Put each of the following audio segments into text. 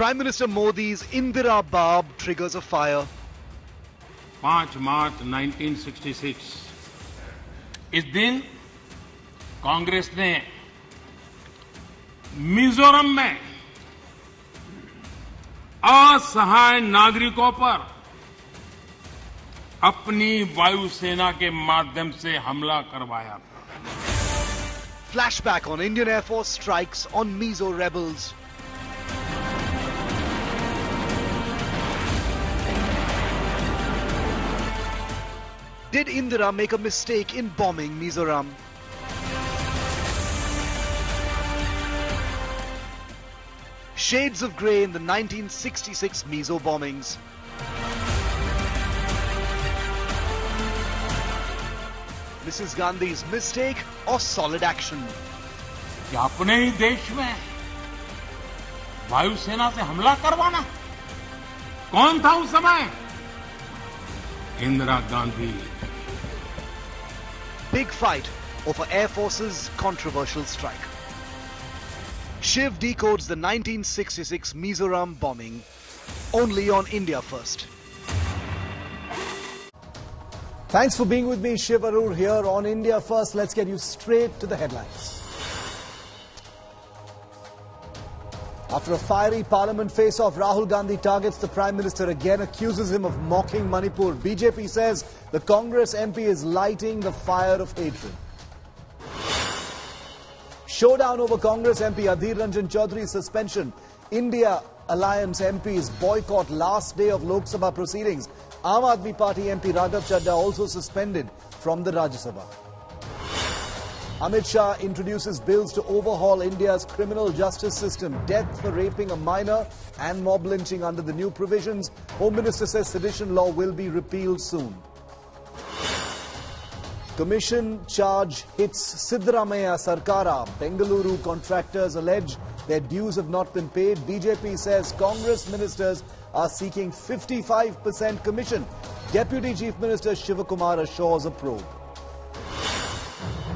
Prime Minister Modi's Indira Barb triggers a fire. 5 मार्च 1966 इस दिन कांग्रेस ने मिजोरम में असहाय नागरिकों पर अपनी वायुसेना के माध्यम से हमला करवाया था. Flashback on Indian Air Force strikes on Mizo rebels. Did Indira make a mistake in bombing Mizoram? Shades of grey in the 1966 Mizo bombings. Mrs. Gandhi's mistake or solid action? कि अपने ही देश में वायुसेना से हमला करवाना कौन था उस समय? Indira Gandhi. Big fight over Air Force's controversial strike. Shiv decodes the 1966 Mizoram bombing only on India First. Thanks for being with me, Shiv Arur, here on India First. Let's get you straight to the headlines. After a fiery parliament face-off, Rahul Gandhi targets the Prime Minister again, accuses him of mocking Manipur. BJP says the Congress MP is lighting the fire of hatred. Showdown over Congress MP Adhir Ranjan Chaudhary's suspension. India Alliance MPs boycott last day of Lok Sabha proceedings. Aam Aadmi Party MP Raghav Chadha also suspended from the Rajya Sabha. Amit Shah introduces bills to overhaul India's criminal justice system. Death for raping a minor and mob lynching under the new provisions. Home Minister says sedition law will be repealed soon. Commission charge hits Siddaramaiah Sarkara. Bengaluru contractors allege their dues have not been paid. BJP says Congress ministers are seeking 55% commission. Deputy Chief Minister Shivakumar assures a probe.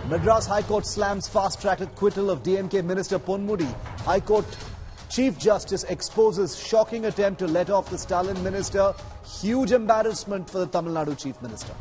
Madras High Court slams fast-track acquittal of DMK Minister Ponmudi. High Court Chief Justice exposes shocking attempt to let off the Stalin minister. Huge embarrassment for the Tamil Nadu Chief Minister.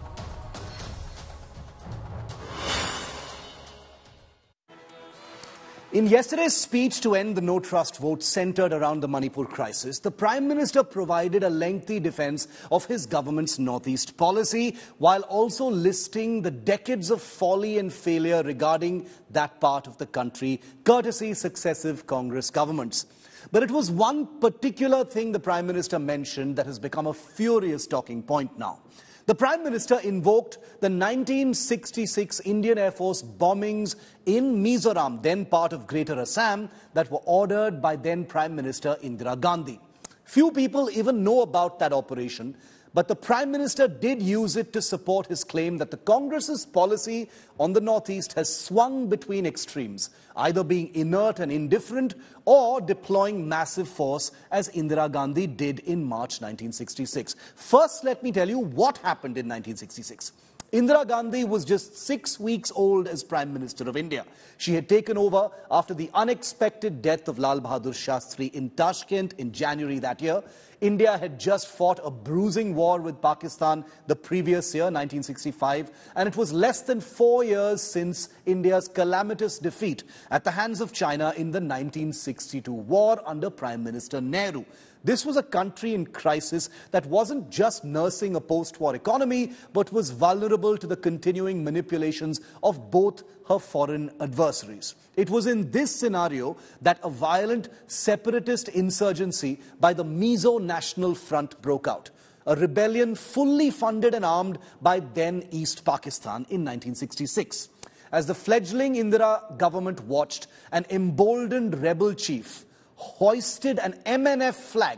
In yesterday's speech to end the no-trust vote centred around the Manipur crisis, the Prime Minister provided a lengthy defence of his government's Northeast policy, while also listing the decades of folly and failure regarding that part of the country, courtesy successive Congress governments. But it was one particular thing the Prime Minister mentioned that has become a furious talking point now. The Prime Minister invoked the 1966 Indian Air Force bombings in Mizoram, then part of Greater Assam, that were ordered by then Prime Minister Indira Gandhi. Few people even know about that operation, but the Prime Minister did use it to support his claim that the Congress's policy on the Northeast has swung between extremes, either being inert and indifferent or deploying massive force as Indira Gandhi did in March 1966. First, let me tell you what happened in 1966. Indira Gandhi was just 6 weeks old as Prime Minister of India. She had taken over after the unexpected death of Lal Bahadur Shastri in Tashkent in January that year. India had just fought a bruising war with Pakistan the previous year, 1965, and it was less than 4 years since India's calamitous defeat at the hands of China in the 1962 war under Prime Minister Nehru. This was a country in crisis that wasn't just nursing a post-war economy, but was vulnerable to the continuing manipulations of both her foreign adversaries. It was in this scenario that a violent separatist insurgency by the Mizo National Front broke out, a rebellion fully funded and armed by then East Pakistan in 1966. As the fledgling Indira government watched, an emboldened rebel chief hoisted an MNF flag,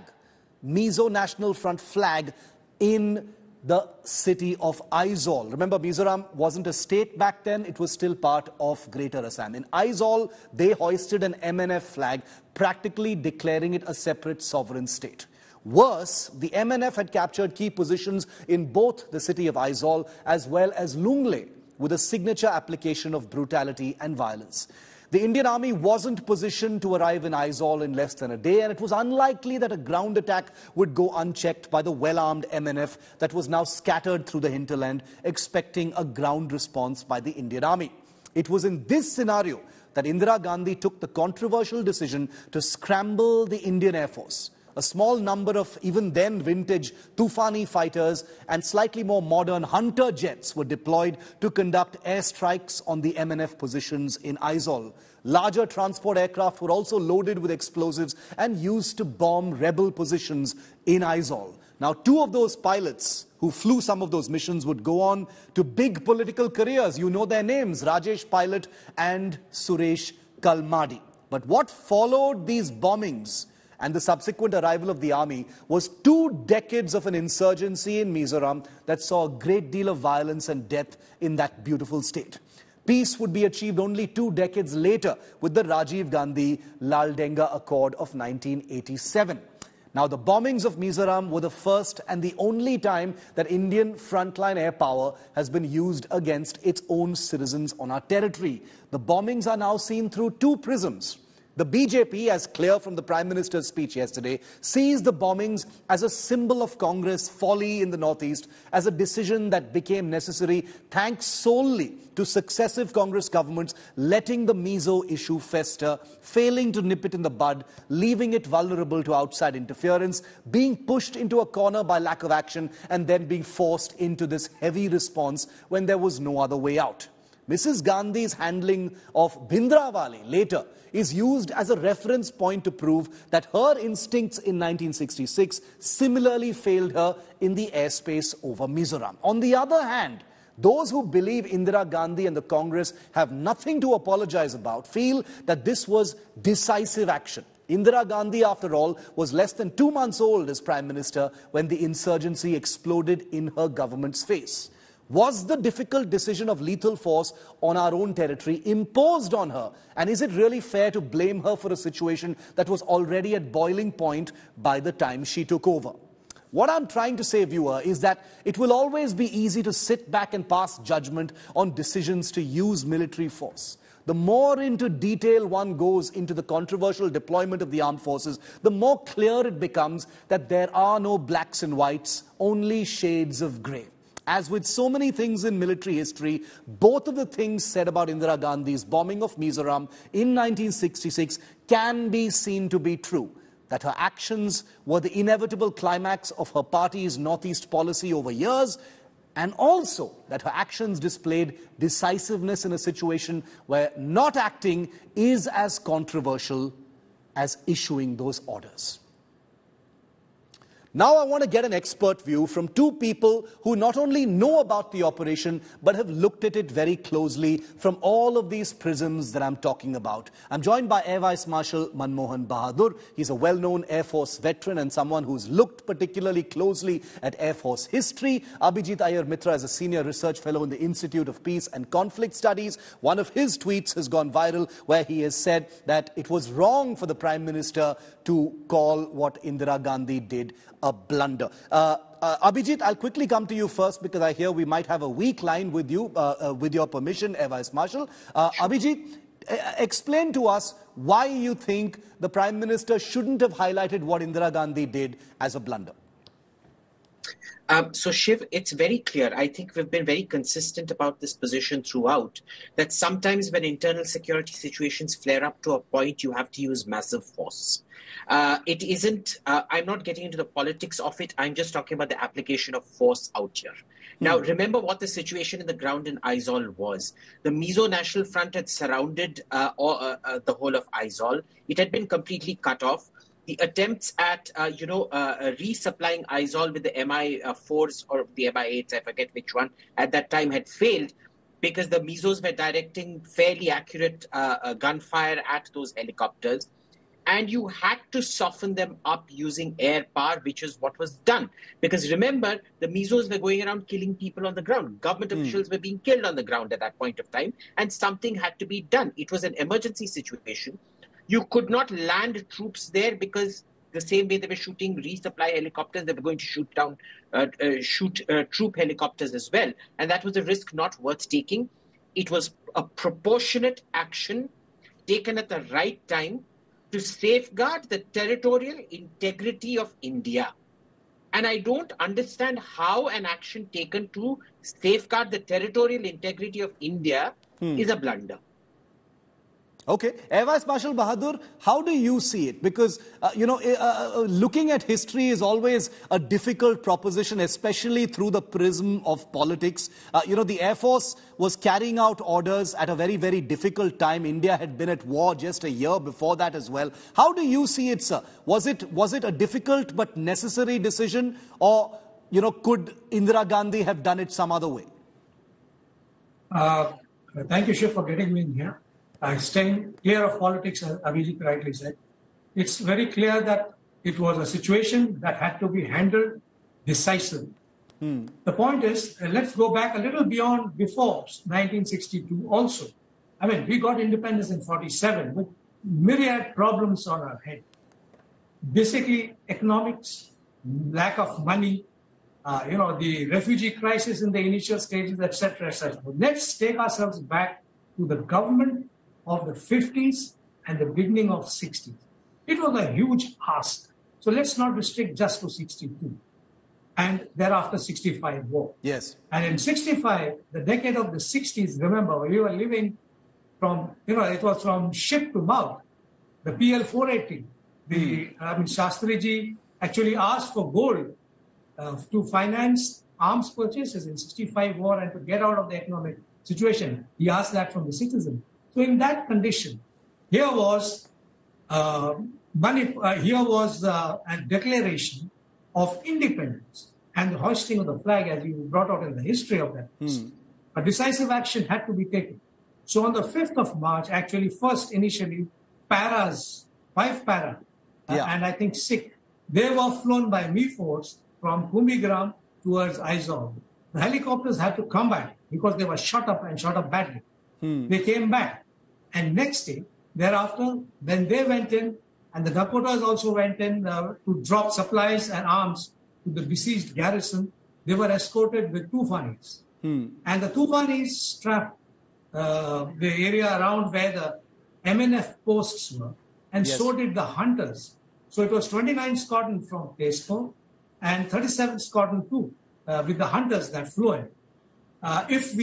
Mizo National Front flag, in the city of Aizawl. Remember, Mizoram wasn't a state back then, it was still part of Greater Assam. In Aizawl, they hoisted an MNF flag, practically declaring it a separate sovereign state. Worse, the MNF had captured key positions in both the city of Aizawl as well as Lungle, with a signature application of brutality and violence. The Indian army wasn't positioned to arrive in Aizawl in less than a day, and it was unlikely that a ground attack would go unchecked by the well-armed MNF that was now scattered through the hinterland, expecting a ground response by the Indian army. It was in this scenario that Indira Gandhi took the controversial decision to scramble the Indian Air Force. A small number of even then vintage Tufani fighters and slightly more modern Hunter jets were deployed to conduct airstrikes on the MNF positions in Aizawl. Larger transport aircraft were also loaded with explosives and used to bomb rebel positions in Aizawl. Now, two of those pilots who flew some of those missions would go on to big political careers. You know their names, Rajesh Pilot and Suresh Kalmadi. But what followed these bombings and the subsequent arrival of the army was 2 decades of an insurgency in Mizoram that saw a great deal of violence and death in that beautiful state. Peace would be achieved only 2 decades later with the Rajiv Gandhi Laldenga Accord of 1987. Now, the bombings of Mizoram were the first and the only time that Indian frontline air power has been used against its own citizens on our territory. The bombings are now seen through 2 prisms. The BJP, as clear from the Prime Minister's speech yesterday, sees the bombings as a symbol of Congress folly in the Northeast, as a decision that became necessary thanks solely to successive Congress governments letting the Mizo issue fester, failing to nip it in the bud, leaving it vulnerable to outside interference, being pushed into a corner by lack of action, and then being forced into this heavy response when there was no other way out. Mrs. Gandhi's handling of Bhindranwale later is used as a reference point to prove that her instincts in 1966 similarly failed her in the airspace over Mizoram. On the other hand, those who believe Indira Gandhi and the Congress have nothing to apologize about feel that this was decisive action. Indira Gandhi, after all, was less than 2 months old as Prime Minister when the insurgency exploded in her government's face. Was the difficult decision of lethal force on our own territory imposed on her? And is it really fair to blame her for a situation that was already at boiling point by the time she took over? What I'm trying to say, viewer, is that it will always be easy to sit back and pass judgment on decisions to use military force. The more into detail one goes into the controversial deployment of the armed forces, the more clear it becomes that there are no blacks and whites, only shades of grey. As with so many things in military history, both of the things said about Indira Gandhi's bombing of Mizoram in 1966 can be seen to be true. That her actions were the inevitable climax of her party's Northeast policy over years, and also that her actions displayed decisiveness in a situation where not acting is as controversial as issuing those orders. Now I want to get an expert view from 2 people who not only know about the operation, but have looked at it very closely from all of these prisms that I'm talking about. I'm joined by Air Vice Marshal Manmohan Bahadur. He's a well-known Air Force veteran and someone who's looked particularly closely at Air Force history. Abhijit Iyer Mitra is a senior research fellow in the Institute of Peace and Conflict Studies. One of his tweets has gone viral where he has said that it was wrong for the Prime Minister to call what Indira Gandhi did a blunder. Abhijit, I'll quickly come to you first because I hear we might have a weak line with you, with your permission, Air Vice Marshal. Abhijit, explain to us why you think the Prime Minister shouldn't have highlighted what Indira Gandhi did as a blunder. So Shiv, it's very clear. I think we've been very consistent about this position throughout, that sometimes when internal security situations flare up to a point, you have to use massive force. It isn't, I'm not getting into the politics of it. I'm just talking about the application of force out here. Now, remember what the situation in the ground in Aizawl was. The Mizo National Front had surrounded the whole of Aizawl. It had been completely cut off. The attempts at, resupplying Aizawl with the Mi-4s or the Mi-8s, I forget which one, at that time had failed because the Mizos were directing fairly accurate gunfire at those helicopters. And you had to soften them up using air power, which is what was done. Because remember, the Mizos were going around killing people on the ground. Government officials were being killed on the ground at that point of time, and something had to be done. It was an emergency situation. You could not land troops there because the same way they were shooting resupply helicopters, they were going to shoot down, troop helicopters as well. And that was a risk not worth taking. It was a proportionate action taken at the right time to safeguard the territorial integrity of India. And I don't understand how an action taken to safeguard the territorial integrity of India is a blunder. Okay. Air Vice Marshal Bahadur, how do you see it? Because, looking at history is always a difficult proposition, especially through the prism of politics. The Air Force was carrying out orders at a very, very difficult time. India had been at war just a year before that as well. How do you see it, sir? Was it a difficult but necessary decision? Or, could Indira Gandhi have done it some other way? Thank you, Shiv, for getting me in here. Staying clear of politics, as Abhijit rightly said. It's very clear that it was a situation that had to be handled decisively. The point is, let's go back a little beyond before 1962 also. I mean, we got independence in 47 with myriad problems on our head. Basically, economics, lack of money, the refugee crisis in the initial stages, etc., etc. But let's take ourselves back to the government of the 50s and the beginning of 60s. It was a huge ask. So let's not restrict just to 62. And thereafter 65 war. Yes. And in 65, the decade of the 60s, remember, we were living from, it was from ship to mouth. The PL 480, Shastriji actually asked for gold to finance arms purchases in 65 war and to get out of the economic situation. He asked that from the citizen. So in that condition, here was a declaration of independence and the hoisting of the flag, as you brought out in the history of that. A decisive action had to be taken. So on the 5th of March, actually first initially, five para, and I think 6, they were flown by Me Force from Kumbhigram towards Aizawl. The helicopters had to come back because they were shot up and shot up badly. They came back. And next day, thereafter, when they went in, and the Dakotas also went in to drop supplies and arms to the besieged garrison, they were escorted with Tufanis. And the Tufanis strapped the area around where the MNF posts were, and so did the hunters. So it was 29 squadron from Tesco and 37 squadron too, with the hunters that flew in. If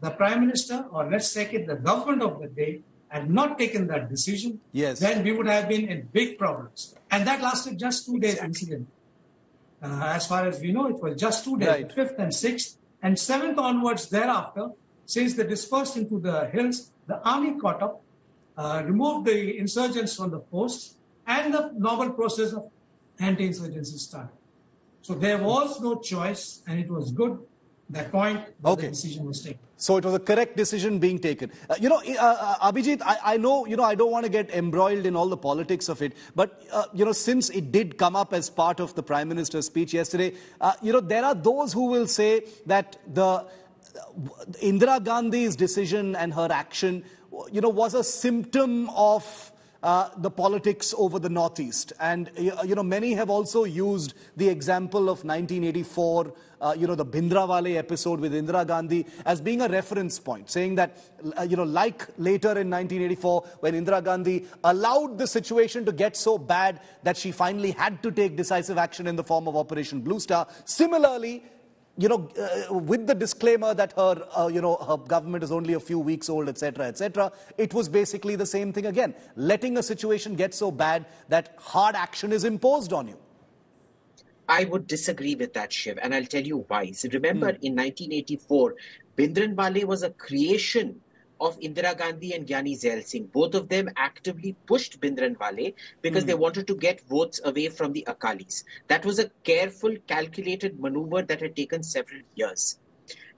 the Prime Minister, or let's take it, the government of the day, had not taken that decision, then we would have been in big problems. And that lasted just 2 days incident. As far as we know, it was just 2 days, right. 5th and 6th, and 7th onwards thereafter, since they dispersed into the hills, the army caught up, removed the insurgents from the posts, and the normal process of anti-insurgency started. So there was no choice, and it was good that point that the decision was taken. So it was a correct decision being taken. Abhijit, I know, I don't want to get embroiled in all the politics of it, but, since it did come up as part of the Prime Minister's speech yesterday, there are those who will say that Indira Gandhi's decision and her action, was a symptom of the politics over the Northeast. And, many have also used the example of 1984, the Bhindranwale episode with Indira Gandhi as being a reference point, saying that, like later in 1984, when Indira Gandhi allowed the situation to get so bad that she finally had to take decisive action in the form of Operation Blue Star. Similarly, with the disclaimer that her government is only a few weeks old, etc., it was basically the same thing again, letting a situation get so bad that hard action is imposed on you. I would disagree with that, Shiv, and I'll tell you why. So remember, in 1984, Bhindranwale was a creation of Indira Gandhi and Gyani Zail Singh. Both of them actively pushed Bhindranwale because they wanted to get votes away from the Akalis. That was a careful, calculated maneuver that had taken several years.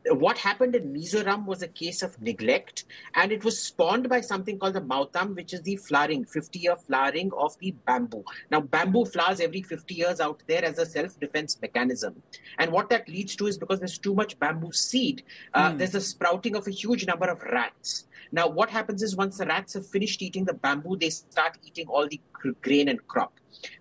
What happened in Mizoram was a case of neglect, and it was spawned by something called the Mautam, which is the flowering, 50-year flowering of the bamboo. Now, bamboo flowers every 50 years out there as a self-defense mechanism. And what that leads to is because there's too much bamboo seed, there's a sprouting of a huge number of rats. Now, what happens is once the rats have finished eating the bamboo, they start eating all the grain and crop.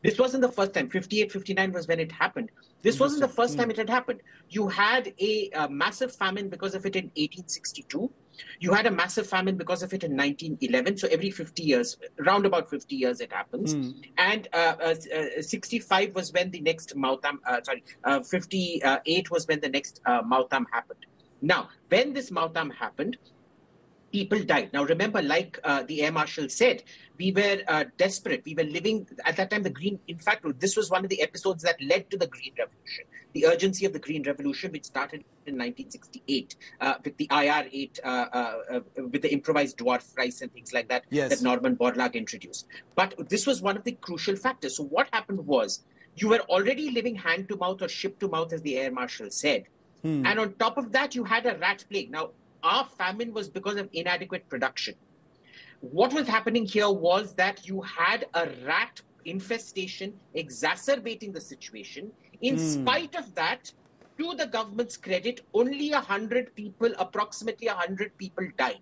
This wasn't the first time. 58, 59 was when it happened. This wasn't the first time it had happened. You had a massive famine because of it in 1862. You had a massive famine because of it in 1911. So every 50 years, round about 50 years, it happens. And 65 was when the next Mautam, 58 was when the next Mautam happened. Now, when this Mautam happened, people died. Now, remember, like the Air Marshal said, we were desperate. We were living at that time. In fact, this was one of the episodes that led to the Green Revolution, the urgency of the Green Revolution, which started in 1968 with the IR-8, with the improvised dwarf rice and things like that, that Norman Borlaug introduced. But this was one of the crucial factors. So what happened was, you were already living hand to mouth or ship to mouth, as the Air Marshal said. And on top of that, you had a rat plague. Now, our famine was because of inadequate production. What was happening here was that you had a rat infestation exacerbating the situation. In spite of that, to the government's credit, only 100 people, approximately 100 people died.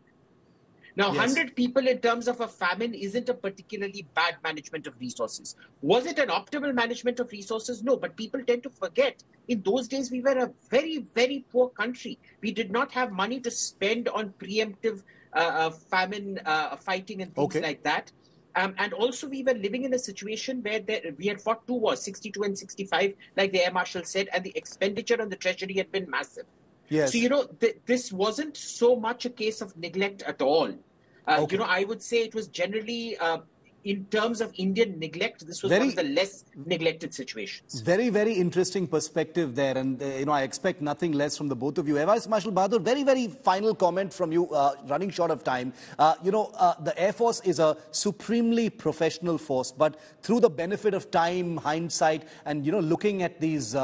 Now, 100 people in terms of a famine isn't a particularly bad management of resources. Was it an optimal management of resources? No, but people tend to forget. In those days, we were a very, very poor country. We did not have money to spend on preemptive famine fighting and things like that. And also, we were living in a situation where we had fought 2 wars, 62 and 65, like the Air Marshal said, and the expenditure on the treasury had been massive. Yes. So, this wasn't so much a case of neglect at all. I would say it was generally, in terms of Indian neglect, this was one of the less neglected situations. Very, very interesting perspective there. And, I expect nothing less from the both of you. Air Vice Marshal Bahadur, very, very final comment from you, running short of time. The Air Force is a supremely professional force, but through the benefit of time, hindsight, and, looking at these,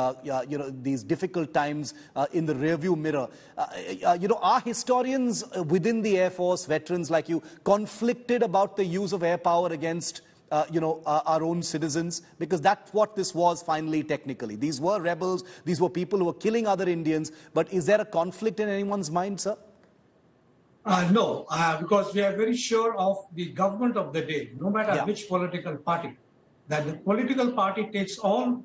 these difficult times in the rearview mirror, are historians within the Air Force, veterans like you, conflicted about the use of air power against our own citizens? Because that's what this was finally technically. These were rebels, these were people who were killing other Indians, but is there a conflict in anyone's mind, sir? No, because we are very sure of the government of the day, no matter which political party, that the political party takes all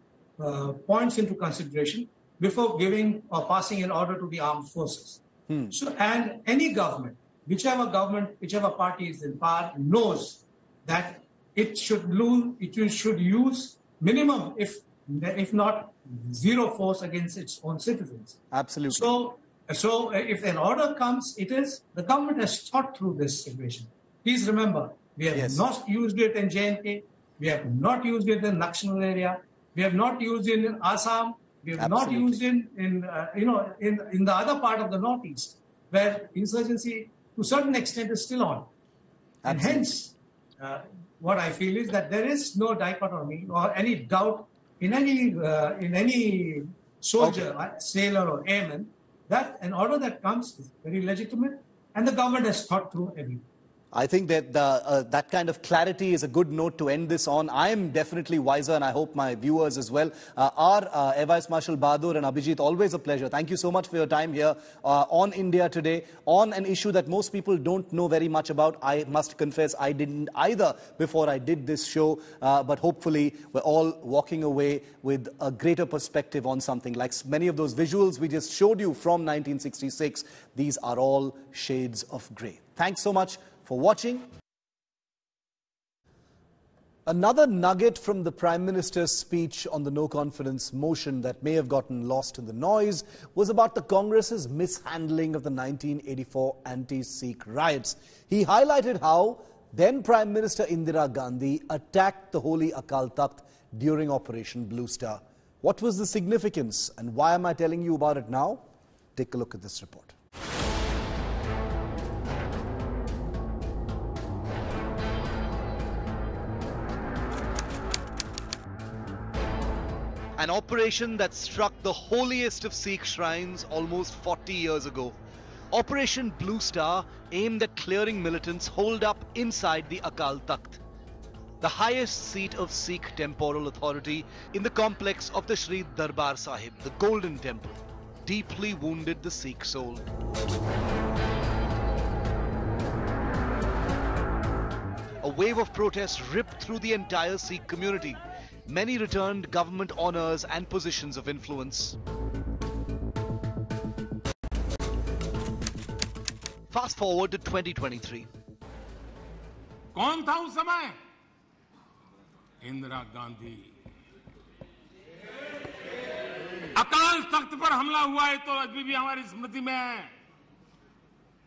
points into consideration before giving or passing an order to the armed forces. So, and any government, whichever party is in power, knows that it should use minimum, if not zero force against its own citizens. Absolutely. So if an order comes, the government has thought through this situation. Please remember, we have not used it in J&K, we have not used it in Naxal area, we have not used it in Assam, we have not used it in the other part of the Northeast, where insurgency to a certain extent is still on. And hence, what I feel is that there is no dichotomy or any doubt in any soldier, sailor or airman, that an order that comes is very legitimate, and the government has thought through everything. I think that that kind of clarity is a good note to end this on. I am definitely wiser, and I hope my viewers as well are. Air Vice Marshal Bahadur and Abhijit, always a pleasure. Thank you so much for your time here on India Today, on an issue that most people don't know very much about. I must confess I didn't either before I did this show, but hopefully we're all walking away with a greater perspective on something. Like many of those visuals we just showed you from 1966, these are all shades of grey. Thanks so much for watching. Another nugget from the Prime Minister's speech on the no-confidence motion that may have gotten lost in the noise was about the Congress's mishandling of the 1984 anti-Sikh riots. He highlighted how then Prime Minister Indira Gandhi attacked the holy Akal Takht during Operation Blue Star. What was the significance, and why am I telling you about it now? Take a look at this report. An operation that struck the holiest of Sikh shrines almost 40 years ago. Operation Blue Star aimed at clearing militants holed up inside the Akal Takht, the highest seat of Sikh temporal authority in the complex of the Sri Darbar Sahib, the Golden Temple, deeply wounded the Sikh soul. A wave of protest ripped through the entire Sikh community. Many returned government honours and positions of influence. Fast forward to 2023. कौन था उस समय? इंदिरा गांधी। अकाल तख्त पर हमला हुआ है तो अभी भी हमारी स्मृति में है।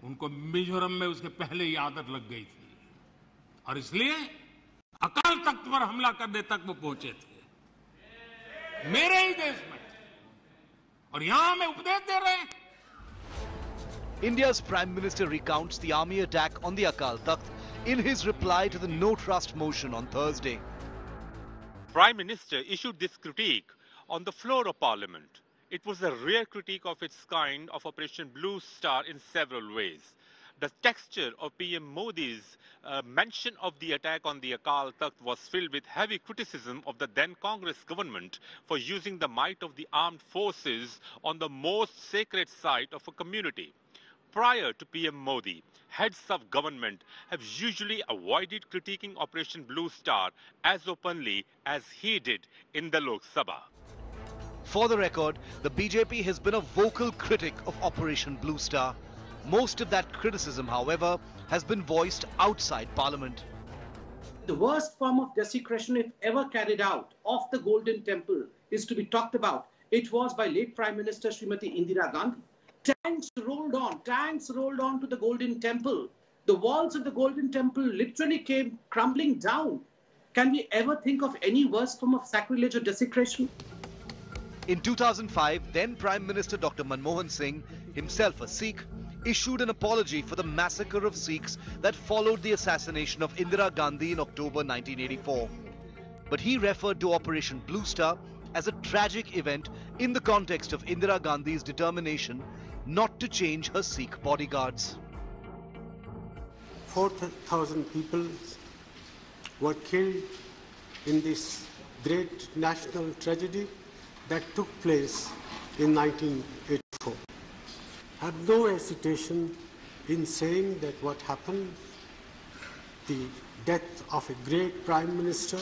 उनको मिजोरम में उसके पहले ही आदत लग गई थी और इसलिए अकाल तख्त पर हमला करने तक वो पहुंचे थे, मेरे ही देश में, और यहां में उपदेश दे रहे हैं। India's Prime Minister recounts the army attack on the Akal Takht in his reply to the no trust motion on Thursday. Prime Minister issued this critique on the floor of Parliament. It was a rare critique of its kind of Operation Blue Star in several ways. The texture of PM Modi's mention of the attack on the Akal Takht was filled with heavy criticism of the then Congress government for using the might of the armed forces on the most sacred site of a community. Prior to PM Modi, heads of government have usually avoided critiquing Operation Blue Star as openly as he did in the Lok Sabha. For the record, the BJP has been a vocal critic of Operation Blue Star. Most of that criticism, however, has been voiced outside Parliament. The worst form of desecration, if ever carried out, of the Golden Temple is to be talked about. It was by late Prime Minister Srimati Indira Gandhi. Tanks rolled on to the Golden Temple. The walls of the Golden Temple literally came crumbling down. Can we ever think of any worse form of sacrilege or desecration? In 2005, then Prime Minister Dr. Manmohan Singh, himself a Sikh, issued an apology for the massacre of Sikhs that followed the assassination of Indira Gandhi in October 1984. But he referred to Operation Blue Star as a tragic event in the context of Indira Gandhi's determination not to change her Sikh bodyguards. 4,000 people were killed in this great national tragedy that took place in 1984. I have no hesitation in saying that what happened, the death of a great Prime Minister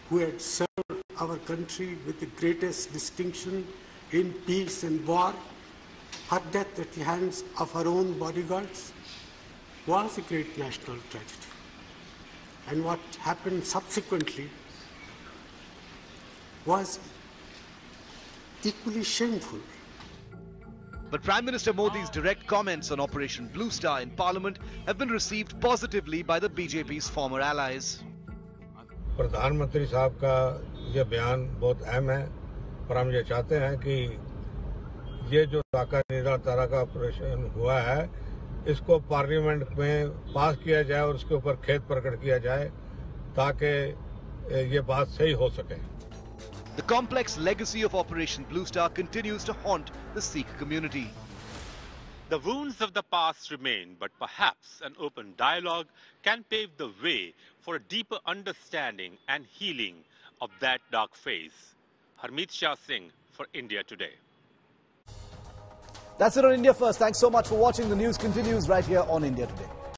who had served our country with the greatest distinction in peace and war, her death at the hands of her own bodyguards was a great national tragedy. And what happened subsequently was equally shameful. But Prime Minister Modi's direct comments on Operation Blue Star in Parliament have been received positively by the BJP's former allies. प्रधानमंत्री साहब का ये बयान बहुत अहम है और हम ये चाहते हैं कि ये जो ताका निरा तारा का ऑपरेशन हुआ है इसको पार्लियामेंट में पास किया जाए और उसके ऊपर खेद प्रकट किया जाए ताकि ये बात सही हो सके. The complex legacy of Operation Blue Star continues to haunt the Sikh community. The wounds of the past remain, but perhaps an open dialogue can pave the way for a deeper understanding and healing of that dark phase. Harmeet Shah Singh for India Today. That's it on India First. Thanks so much for watching. The news continues right here on India Today.